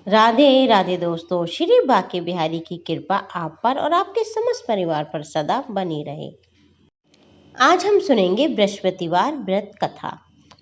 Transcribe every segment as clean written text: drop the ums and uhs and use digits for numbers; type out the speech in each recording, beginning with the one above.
राधे राधे दोस्तों, श्री बाके बिहारी की कृपा आप पर और आपके समस्त परिवार पर सदा बनी रहे। आज हम सुनेंगे बृहस्पतिवार व्रत कथा।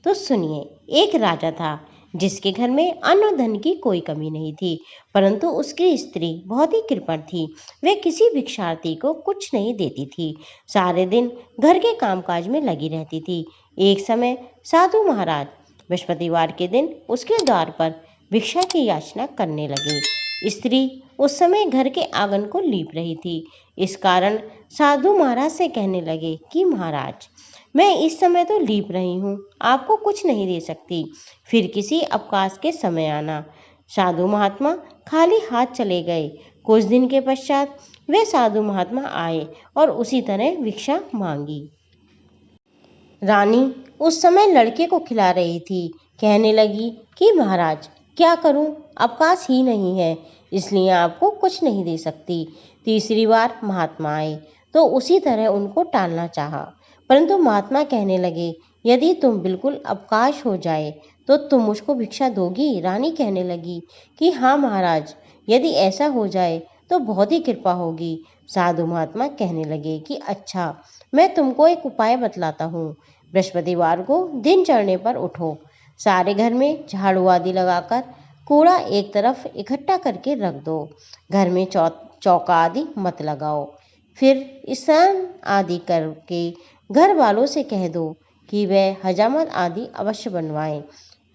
तो सुनिए, एक राजा था जिसके घर में अन्न और धन की कोई कमी नहीं थी, परंतु उसकी स्त्री बहुत ही कृपण थी। वे किसी भिक्षार्थी को कुछ नहीं देती थी, सारे दिन घर के कामकाज में लगी रहती थी। एक समय साधु महाराज बृहस्पतिवार के दिन उसके द्वार पर भिक्षा की याचना करने लगे। स्त्री उस समय घर के आंगन को लीप रही थी। इस कारण साधु महाराज से कहने लगे कि महाराज, मैं इस समय तो लीप रही हूँ, आपको कुछ नहीं दे सकती, फिर किसी अवकाश के समय आना। साधु महात्मा खाली हाथ चले गए। कुछ दिन के पश्चात वे साधु महात्मा आए और उसी तरह भिक्षा मांगी। रानी उस समय लड़के को खिला रही थी। कहने लगी कि महाराज, क्या करूं, अवकाश ही नहीं है, इसलिए आपको कुछ नहीं दे सकती। तीसरी बार महात्मा आए तो उसी तरह उनको टालना चाहा, परंतु महात्मा कहने लगे, यदि तुम बिल्कुल अवकाश हो जाए तो तुम मुझको भिक्षा दोगी। रानी कहने लगी कि हाँ महाराज, यदि ऐसा हो जाए तो बहुत ही कृपा होगी। साधु महात्मा कहने लगे कि अच्छा, मैं तुमको एक उपाय बतलाता हूँ। बृहस्पतिवार को दिन चढ़ने पर उठो, सारे घर में झाड़ू आदि लगाकर कूड़ा एक तरफ इकट्ठा करके रख दो। घर में चौका आदि मत लगाओ। फिर स्नान आदि करके घर वालों से कह दो कि वह हजामत आदि अवश्य बनवाएं।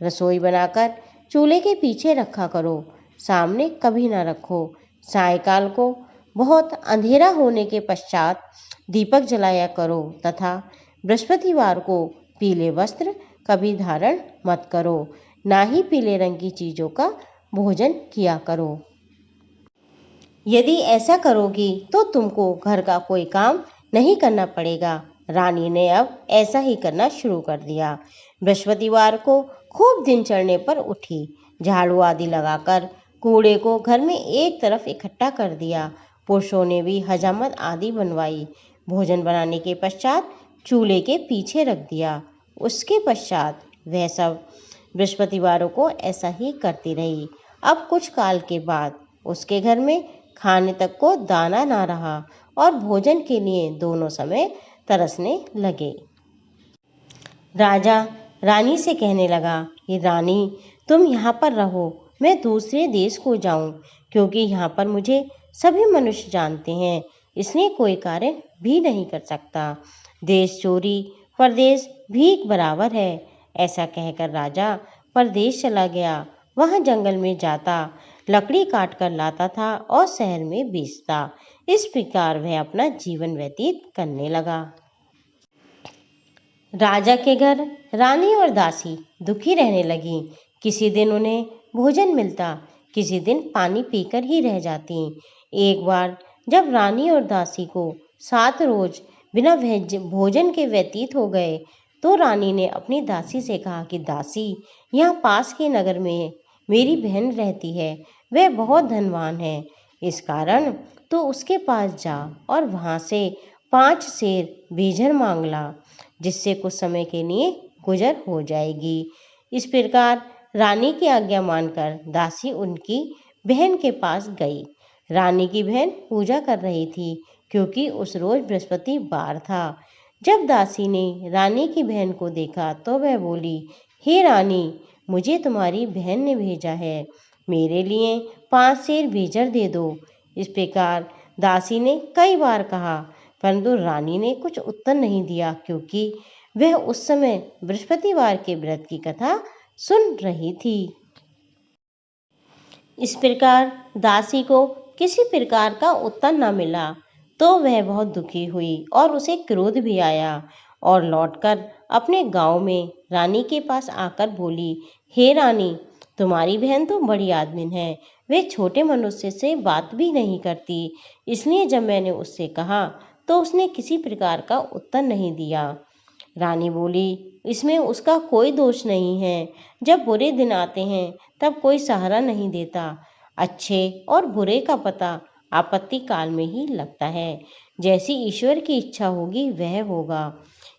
रसोई बनाकर चूल्हे के पीछे रखा करो, सामने कभी ना रखो। सायंकाल को बहुत अंधेरा होने के पश्चात दीपक जलाया करो तथा बृहस्पतिवार को पीले वस्त्र कभी धारण मत करो, ना ही पीले रंग की चीज़ों का भोजन किया करो। यदि ऐसा करोगी तो तुमको घर का कोई काम नहीं करना पड़ेगा। रानी ने अब ऐसा ही करना शुरू कर दिया। बृहस्पतिवार को खूब दिन चढ़ने पर उठी, झाड़ू आदि लगाकर कूड़े को घर में एक तरफ इकट्ठा कर दिया। पुरुषों ने भी हजामत आदि बनवाई। भोजन बनाने के पश्चात चूल्हे के पीछे रख दिया। उसके पश्चात वह सब बृहस्पतिवारों को ऐसा ही करती रही। अब कुछ काल के बाद उसके घर में खाने तक को दाना ना रहा और भोजन के लिए दोनों समय तरसने लगे। राजा रानी से कहने लगा कि रानी, तुम यहाँ पर रहो, मैं दूसरे देश को जाऊं, क्योंकि यहाँ पर मुझे सभी मनुष्य जानते हैं, इसलिए कोई कार्य भी नहीं कर सकता। देश चोरी परदेश भीख बराबर है। ऐसा कहकर राजा परदेश चला गया। वह जंगल में जाता, लकड़ी काट कर लाता था और शहर में बेचता। इस प्रकार वह अपना जीवन व्यतीत करने लगा। राजा के घर रानी और दासी दुखी रहने लगी। किसी दिन उन्हें भोजन मिलता, किसी दिन पानी पीकर ही रह जाती। एक बार जब रानी और दासी को 7 रोज बिना भोजन के व्यतीत हो गए तो रानी ने अपनी दासी से कहा कि दासी, यहाँ पास के नगर में मेरी बहन रहती है, वह बहुत धनवान है, इस कारण तो उसके पास जा और वहाँ से 5 सेर बीजर मांग ला, जिससे कुछ समय के लिए गुजर हो जाएगी। इस प्रकार रानी की आज्ञा मानकर दासी उनकी बहन के पास गई। रानी की बहन पूजा कर रही थी, क्योंकि उस रोज बृहस्पतिवार था। जब दासी ने रानी की बहन को देखा तो वह बोली, हे रानी, मुझे तुम्हारी बहन ने भेजा है, मेरे लिए 5 सेर बीजर दे दो। इस प्रकार दासी ने कई बार कहा, परंतु रानी ने कुछ उत्तर नहीं दिया, क्योंकि वह उस समय बृहस्पतिवार के व्रत की कथा सुन रही थी। इस प्रकार दासी को किसी प्रकार का उत्तर न मिला तो वह बहुत दुखी हुई और उसे क्रोध भी आया और लौटकर अपने गांव में रानी के पास आकर बोली, हे रानी, तुम्हारी बहन तो बड़ी आदमी है, वे छोटे मनुष्य से बात भी नहीं करती, इसलिए जब मैंने उससे कहा तो उसने किसी प्रकार का उत्तर नहीं दिया। रानी बोली, इसमें उसका कोई दोष नहीं है, जब बुरे दिन आते हैं तब कोई सहारा नहीं देता। अच्छे और बुरे का पता आपत्ति काल में ही लगता है, जैसी ईश्वर की इच्छा होगी वह होगा।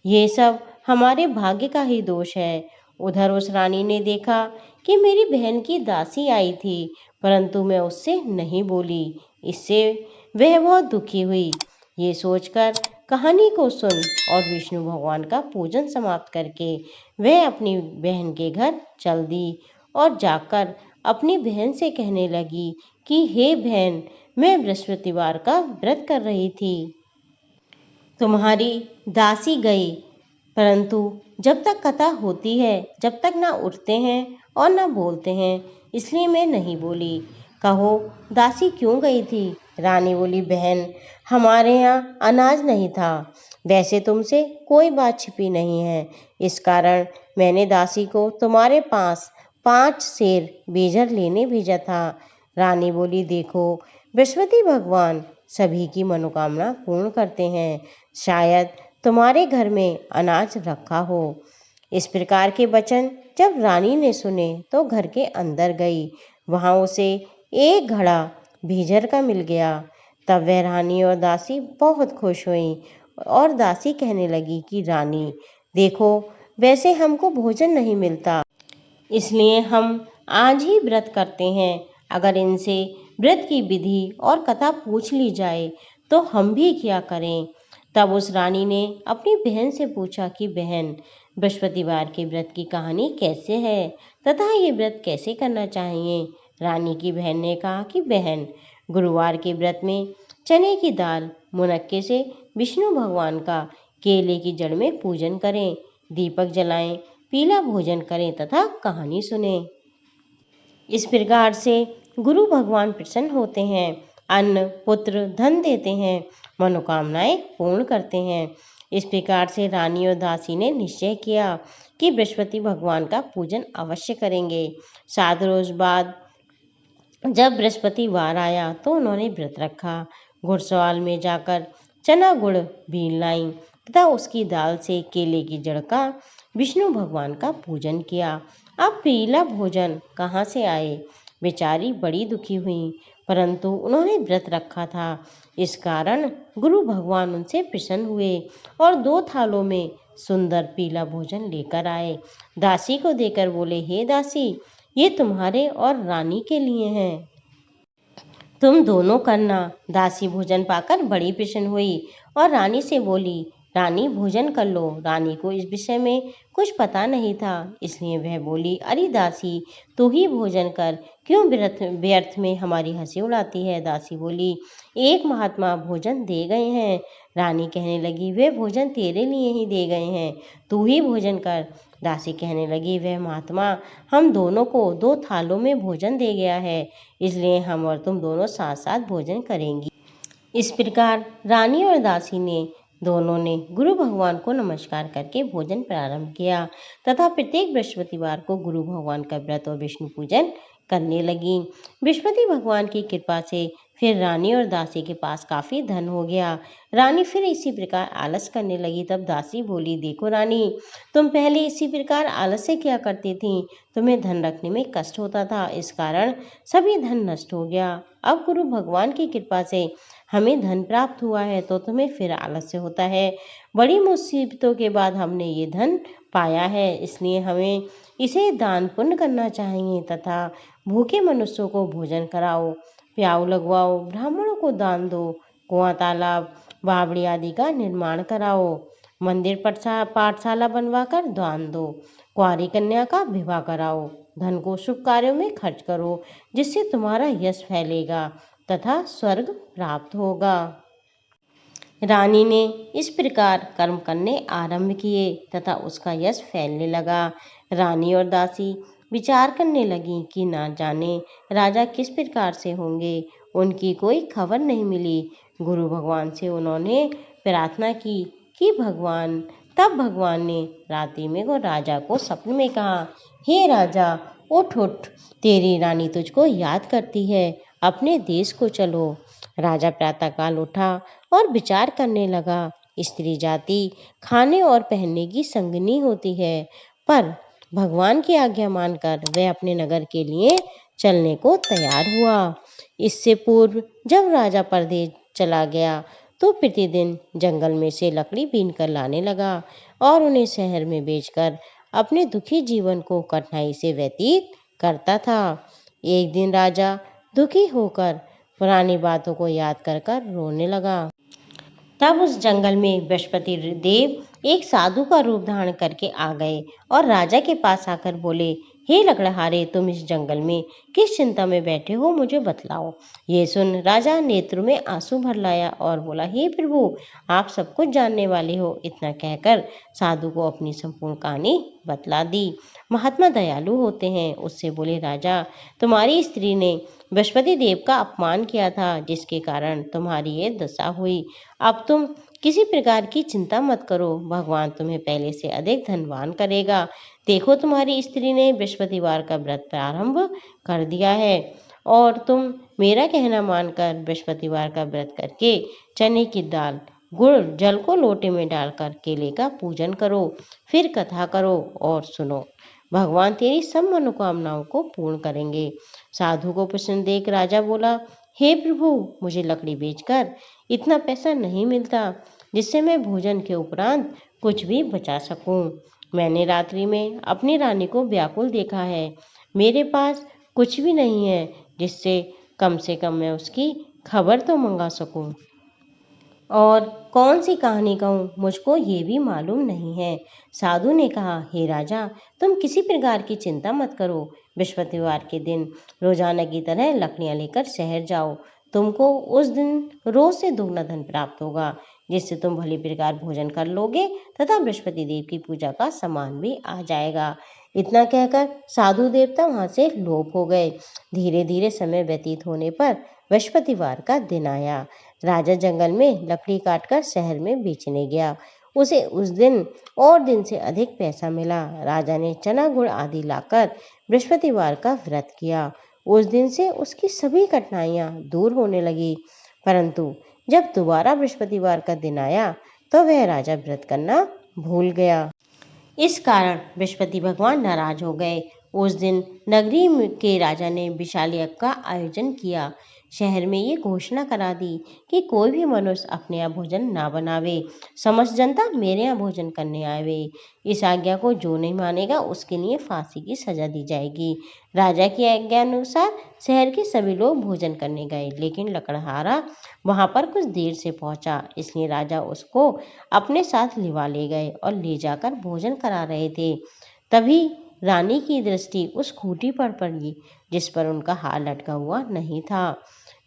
ये सब हमारे भाग्य का ही दोष है, उधर उस रानी ने देखा कि मेरी बहन की दासी आई थी, परंतु मैं उससे नहीं बोली। इससे वह बहुत दुखी हुई। ये सोचकर कहानी को सुन और विष्णु भगवान का पूजन समाप्त करके वह अपनी बहन के घर चल दी और जाकर अपनी बहन से कहने लगी कि हे बहन, मैं बृहस्पतिवार का व्रत कर रही थी। तुम्हारी दासी गई, परंतु जब तक कथा होती है, जब तक ना उठते हैं और ना बोलते हैं, इसलिए मैं नहीं बोली। कहो दासी क्यों गई थी? रानी बोली, बहन, हमारे यहाँ अनाज नहीं था। वैसे तुमसे कोई बात छिपी नहीं है, इस कारण मैंने दासी को तुम्हारे पास 5 सेर बेजर लेने भेजा था। रानी बोली, देखो, बृहस्पति भगवान सभी की मनोकामना पूर्ण करते हैं। शायद तुम्हारे घर में अनाज रखा हो। इस प्रकार के वचन जब रानी ने सुने तो घर के अंदर गई। वहां उसे एक घड़ा भेजर का मिल गया। तब वह रानी और दासी बहुत खुश हुई और दासी कहने लगी कि रानी देखो, वैसे हमको भोजन नहीं मिलता, इसलिए हम आज ही व्रत करते हैं। अगर इनसे व्रत की विधि और कथा पूछ ली जाए तो हम भी क्या करें? तब उस रानी ने अपनी बहन से पूछा कि बहन, बृहस्पतिवार के व्रत की कहानी कैसे है तथा ये व्रत कैसे करना चाहिए? रानी की बहन ने कहा कि बहन, गुरुवार के व्रत में चने की दाल मुनक्के से विष्णु भगवान का केले की जड़ में पूजन करें, दीपक जलाएं, पीला भोजन करें तथा कहानी सुने। इस प्रकार से गुरु भगवान प्रसन्न होते हैं, अन्न पुत्र धन देते हैं, मनोकामनाएं पूर्ण करते हैं। इस प्रकार से रानी और दासी ने निश्चय किया कि बृहस्पति भगवान का पूजन अवश्य करेंगे। 7 रोज बाद जब बृहस्पतिवार आया तो उन्होंने व्रत रखा। घुड़सवाल में जाकर चना गुड़ बीन लाई तथा उसकी दाल से केले की जड़ का विष्णु भगवान का पूजन किया। अब पीला भोजन कहाँ से आए? बेचारी बड़ी दुखी हुई, परंतु उन्होंने व्रत रखा था। इस कारण गुरु भगवान उनसे प्रसन्न हुए और 2 थालों में सुंदर पीला भोजन लेकर आए। दासी को देकर बोले, हे दासी, ये तुम्हारे और रानी के लिए हैं, तुम दोनों करना। दासी भोजन पाकर बड़ी प्रसन्न हुई और रानी से बोली, रानी भोजन कर लो। रानी को इस विषय में कुछ पता नहीं था, इसलिए वह बोली, अरे दासी, तू ही भोजन कर, क्यों व्यर्थ में हमारी हंसी उड़ाती है? दासी बोली, एक महात्मा भोजन दे गए हैं। रानी कहने लगी, वे भोजन तेरे लिए ही दे गए हैं, तू ही भोजन कर। दासी कहने लगी, वह महात्मा हम दोनों को 2 थालों में भोजन दे गया है, इसलिए हम और तुम दोनों साथ साथ भोजन करेंगी। इस प्रकार रानी और दासी ने दोनों ने गुरु भगवान को नमस्कार करके भोजन प्रारंभ किया तथा प्रत्येक बृहस्पतिवार को गुरु भगवान का व्रत और विष्णु पूजन करने लगी। बृहस्पति भगवान की कृपा से फिर रानी और दासी के पास काफी धन हो गया। रानी फिर इसी प्रकार आलस करने लगी। तब दासी बोली, देखो रानी, तुम पहले इसी प्रकार आलस से क्या करती थी? तुम्हें धन रखने में कष्ट होता था, इस कारण सभी धन नष्ट हो गया। अब गुरु भगवान की कृपा से हमें धन प्राप्त हुआ है तो तुम्हें फिर आलस्य होता है। बड़ी मुसीबतों के बाद हमने ये धन पाया है, इसलिए हमें इसे दान पुण्य करना चाहिए तथा भूखे मनुष्यों को भोजन कराओ, प्याऊ लगवाओ, ब्राह्मणों को दान दो, कुआं तालाब बावड़ी आदि का निर्माण कराओ, मंदिर पाठशाला बनवाकर दान दो, कुंवारी कन्या का विवाह कराओ, धन को शुभ कार्यों में खर्च करो, जिससे तुम्हारा यश फैलेगा तथा स्वर्ग प्राप्त होगा। रानी ने इस प्रकार कर्म करने आरंभ किए तथा उसका यश फैलने लगा। रानी और दासी विचार करने लगी कि ना जाने राजा किस प्रकार से होंगे, उनकी कोई खबर नहीं मिली। गुरु भगवान से उन्होंने प्रार्थना की कि भगवान। तब भगवान ने रात्रि में को राजा को सपने में कहा, हे राजा, उठ उठ, तेरी रानी तुझको याद करती है, अपने देश को चलो। राजा प्रातःकाल उठा और विचार करने लगा। स्त्री जाति खाने और पहनने की संगनी होती है, पर भगवान की आज्ञा मानकर वह अपने नगर के लिए चलने को तैयार हुआ। इससे पूर्व जब राजा परदेश चला गया तो प्रतिदिन जंगल में से लकड़ी बीन कर लाने लगा और उन्हें शहर में बेचकर अपने दुखी जीवन को कठिनाई से व्यतीत करता था। एक दिन राजा दुखी होकर पुरानी बातों को याद कर कर रोने लगा। तब उस जंगल में बृहस्पति देव एक साधु का रूप धारण करके आ गए और राजा के पास आकर बोले, हे लकड़हारे, तुम इस जंगल में किस चिंता में बैठे हो, मुझे बतलाओ। ये सुन राजा नेत्र में आंसू भर लाया और बोला, हे प्रभु, आप सब कुछ जानने वाले हो। इतना कहकर साधु को अपनी संपूर्ण कहानी बतला दी। महात्मा दयालु होते हैं। उससे बोले, राजा, तुम्हारी स्त्री ने बृहस्पति देव का अपमान किया था, जिसके कारण तुम्हारी ये दशा हुई। अब तुम किसी प्रकार की चिंता मत करो, भगवान तुम्हें पहले से अधिक धनवान करेगा। देखो, तुम्हारी स्त्री ने बृहस्पतिवार का व्रत प्रारंभ कर दिया है और तुम मेरा कहना मानकर बृहस्पतिवार का व्रत करके चने की दाल, गुड़, जल को लोटे में डालकर केले का पूजन करो, फिर कथा करो और सुनो। भगवान तेरी सब मनोकामनाओं को पूर्ण करेंगे। साधु को प्रसन्न देख राजा बोला, हे प्रभु, मुझे लकड़ी बेचकर इतना पैसा नहीं मिलता जिससे मैं भोजन के उपरांत कुछ भी बचा सकूं। मैंने रात्रि में अपनी रानी को व्याकुल देखा है। मेरे पास कुछ भी नहीं है जिससे कम से कम मैं उसकी खबर तो मंगा सकूं। और कौन सी कहानी कहूँ, मुझको ये भी मालूम नहीं है। साधु ने कहा, हे राजा, तुम किसी प्रकार की चिंता मत करो। बृहस्पतिवार के दिन रोजाना की तरह लकड़ियाँ लेकर शहर जाओ। तुमको उस दिन रोज से दोगुना धन प्राप्त होगा, जिससे तुम भली प्रकार भोजन कर लोगे तथा बृहस्पति देव की पूजा का सामान भी आ जाएगा। इतना कहकर साधु देवता वहां से लोप हो गए। धीरे धीरे समय व्यतीत होने पर बृहस्पतिवार का दिन आया। राजा जंगल में लकड़ी काटकर शहर में बेचने गया। उसे उस दिन और दिन से अधिक पैसा मिला। राजा ने चना गुड़ आदि लाकर बृहस्पतिवार का व्रत किया। उस दिन से उसकी सभी कठिनाइयां दूर होने लगी। परंतु जब दोबारा बृहस्पतिवार का दिन आया तो वह राजा व्रत करना भूल गया। इस कारण बृहस्पति भगवान नाराज हो गए। उस दिन नगरी के राजा ने विशाल यज्ञ का आयोजन किया। शहर में ये घोषणा करा दी कि कोई भी मनुष्य अपने यहाँ भोजन ना बनावे, समस्त जनता मेरे यहाँ भोजन करने आवे। इस आज्ञा को जो नहीं मानेगा उसके लिए फांसी की सजा दी जाएगी। राजा की आज्ञा अनुसार शहर के सभी लोग भोजन करने गए, लेकिन लकड़हारा वहां पर कुछ देर से पहुंचा, इसलिए राजा उसको अपने साथ लिवा ले गए और ले जाकर भोजन करा रहे थे। तभी रानी की दृष्टि उस खूंटी पर पड़ी जिस पर उनका हार लटका हुआ नहीं था।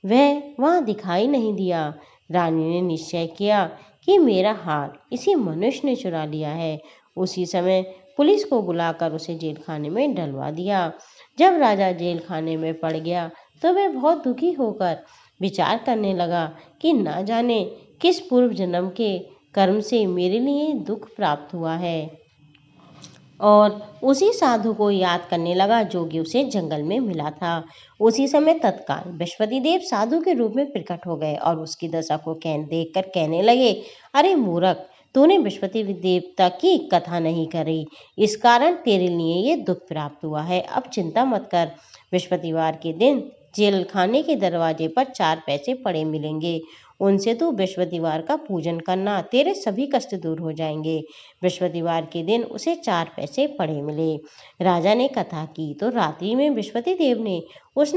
वह वहां दिखाई नहीं दिया। रानी ने निश्चय किया कि मेरा हार इसी मनुष्य ने चुरा लिया है। उसी समय पुलिस को बुलाकर उसे जेल खाने में डलवा दिया। जब राजा जेल खाने में पड़ गया तो वह बहुत दुखी होकर विचार करने लगा कि ना जाने किस पूर्व जन्म के कर्म से मेरे लिए दुख प्राप्त हुआ है, और उसी साधु को याद करने लगा जो कि उसे जंगल में मिला था। उसी समय तत्काल बृहस्पति देव साधु के रूप में प्रकट हो गए और उसकी दशा को देखकर कहने लगे, अरे मूर्ख, तूने बृहस्पति देवता की कथा नहीं करी, इस कारण तेरे लिए ये दुख प्राप्त हुआ है। अब चिंता मत कर, बृहस्पतिवार के दिन जेल खाने के दरवाजे पर 4 पैसे पड़े मिलेंगे, उनसे तू बृहस्पतिवार का पूजन करना, तेरे सभी कष्ट दूर हो जाएंगे। बृहस्पतिवार के दिन उसे 4 पैसे पड़े मिले। राजा ने कथा की तो रात्रि में बृहस्पति देव ने उस